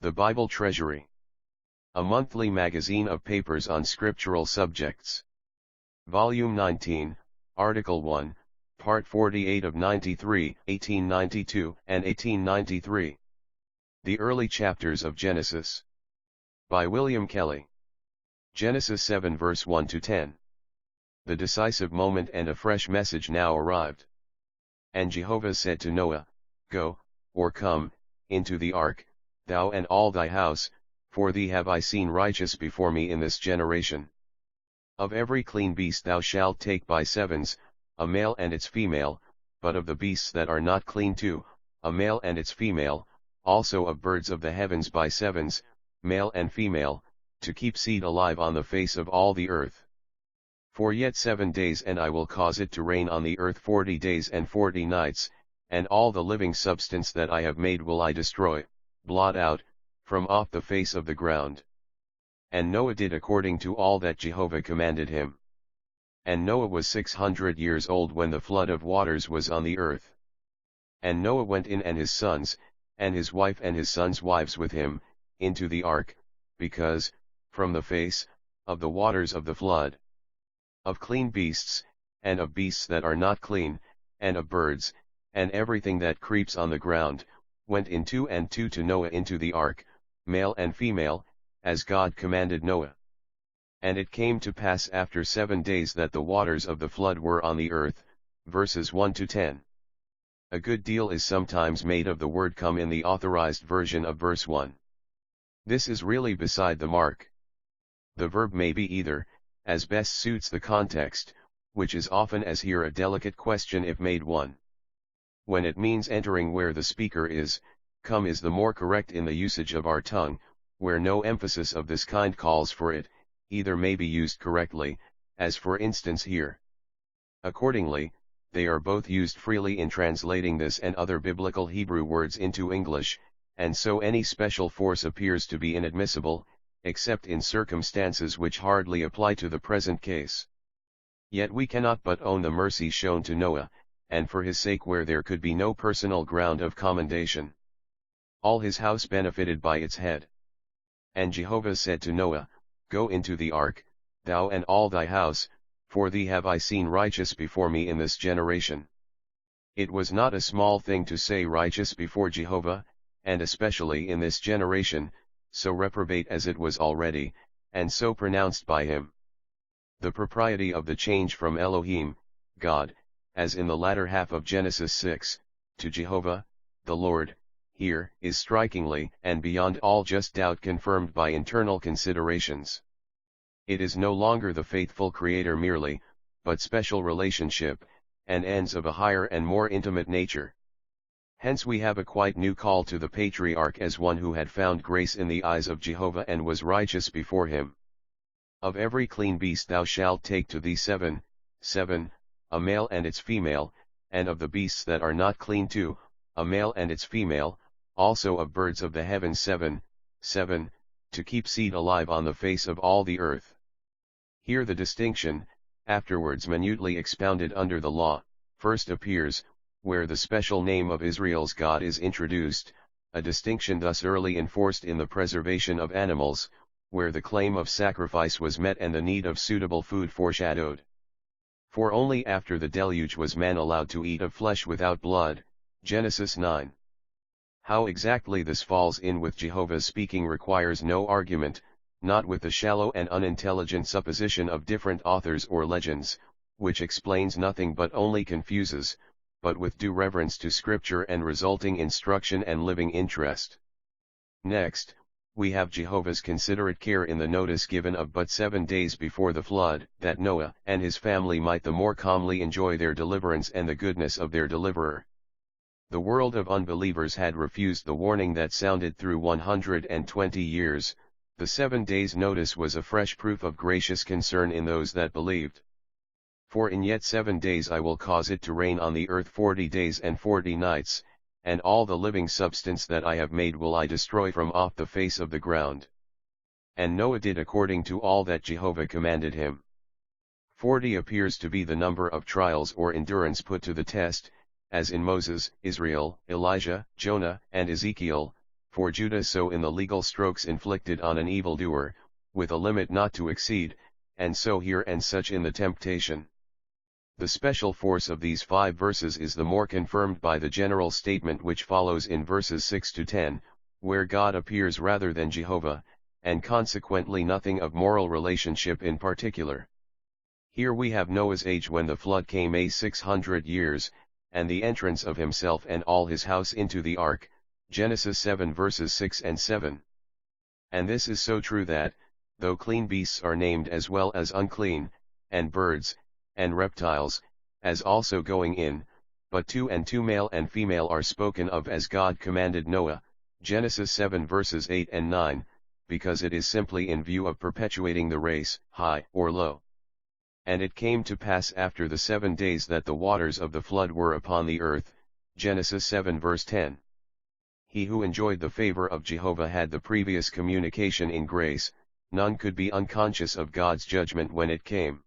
The Bible Treasury. A monthly magazine of papers on scriptural subjects. Volume 19, Article 1, Part 48 of 93, 1892 and 1893. The Early Chapters of Genesis. By William Kelly. Genesis 7 verse 1 to 10. The decisive moment and a fresh message now arrived. And Jehovah said to Noah, Go, or come, into the ark, thou and all thy house, for thee have I seen righteous before me in this generation. Of every clean beast thou shalt take by sevens, a male and its female, but of the beasts that are not clean too, a male and its female, also of birds of the heavens by sevens, male and female, to keep seed alive on the face of all the earth. For yet 7 days and I will cause it to rain on the earth 40 days and 40 nights, and all the living substance that I have made will I destroy, blot out, from off the face of the ground. And Noah did according to all that Jehovah commanded him. And Noah was 600 years old when the flood of waters was on the earth. And Noah went in and his sons, and his wife and his sons' wives with him, into the ark, because, from the face, of the waters of the flood, of clean beasts, and of beasts that are not clean, and of birds, and everything that creeps on the ground, went in 2 and 2 to Noah into the ark, male and female, as God commanded Noah. And it came to pass after 7 days that the waters of the flood were on the earth, verses 1 to 10. A good deal is sometimes made of the word come in the authorized version of verse 1. This is really beside the mark. The verb may be either, as best suits the context, which is often as here a delicate question if made one. When it means entering where the speaker is, come is the more correct in the usage of our tongue, where no emphasis of this kind calls for it, either may be used correctly, as for instance here. Accordingly, they are both used freely in translating this and other biblical Hebrew words into English, and so any special force appears to be inadmissible, except in circumstances which hardly apply to the present case. Yet we cannot but own the mercy shown to Noah, and for his sake where there could be no personal ground of commendation. All his house benefited by its head. And Jehovah said to Noah, Go into the ark, thou and all thy house, for thee have I seen righteous before me in this generation. It was not a small thing to say righteous before Jehovah, and especially in this generation, so reprobate as it was already, and so pronounced by him. The propriety of the change from Elohim, God, as in the latter half of Genesis 6, to Jehovah, the Lord, here, is strikingly and beyond all just doubt confirmed by internal considerations. It is no longer the faithful Creator merely, but special relationship, and ends of a higher and more intimate nature. Hence we have a quite new call to the patriarch as one who had found grace in the eyes of Jehovah and was righteous before him. Of every clean beast thou shalt take to thee 7, a male and its female, and of the beasts that are not clean too, a male and its female, also of birds of the heavens 7, to keep seed alive on the face of all the earth. Here the distinction, afterwards minutely expounded under the law, first appears, where the special name of Israel's God is introduced, a distinction thus early enforced in the preservation of animals, where the claim of sacrifice was met and the need of suitable food foreshadowed. For only after the deluge was man allowed to eat of flesh without blood, Genesis 9. How exactly this falls in with Jehovah's speaking requires no argument, not with the shallow and unintelligent supposition of different authors or legends, which explains nothing but only confuses, but with due reverence to Scripture and resulting instruction and living interest. Next, we have Jehovah's considerate care in the notice given of but 7 days before the flood, that Noah and his family might the more calmly enjoy their deliverance and the goodness of their deliverer. The world of unbelievers had refused the warning that sounded through 120 years, the 7 days' notice was a fresh proof of gracious concern in those that believed. For in yet 7 days I will cause it to rain on the earth 40 days and 40 nights, and all the living substance that I have made will I destroy from off the face of the ground. And Noah did according to all that Jehovah commanded him. 40 appears to be the number of trials or endurance put to the test, as in Moses, Israel, Elijah, Jonah, and Ezekiel, for Judah so in the legal strokes inflicted on an evildoer, with a limit not to exceed, and so here and such in the temptation. The special force of these 5 verses is the more confirmed by the general statement which follows in verses 6 to 10, where God appears rather than Jehovah, and consequently nothing of moral relationship in particular. Here we have Noah's age when the flood came 600 years, and the entrance of himself and all his house into the ark, Genesis 7 verses 6 and 7. And this is so true that, though clean beasts are named as well as unclean, and birds, and reptiles, as also going in, but 2 and 2 male and female are spoken of as God commanded Noah, Genesis 7 verses 8 and 9, because it is simply in view of perpetuating the race, high or low. And it came to pass after the 7 days that the waters of the flood were upon the earth, Genesis 7 verse 10. He who enjoyed the favor of Jehovah had the previous communication in grace, none could be unconscious of God's judgment when it came.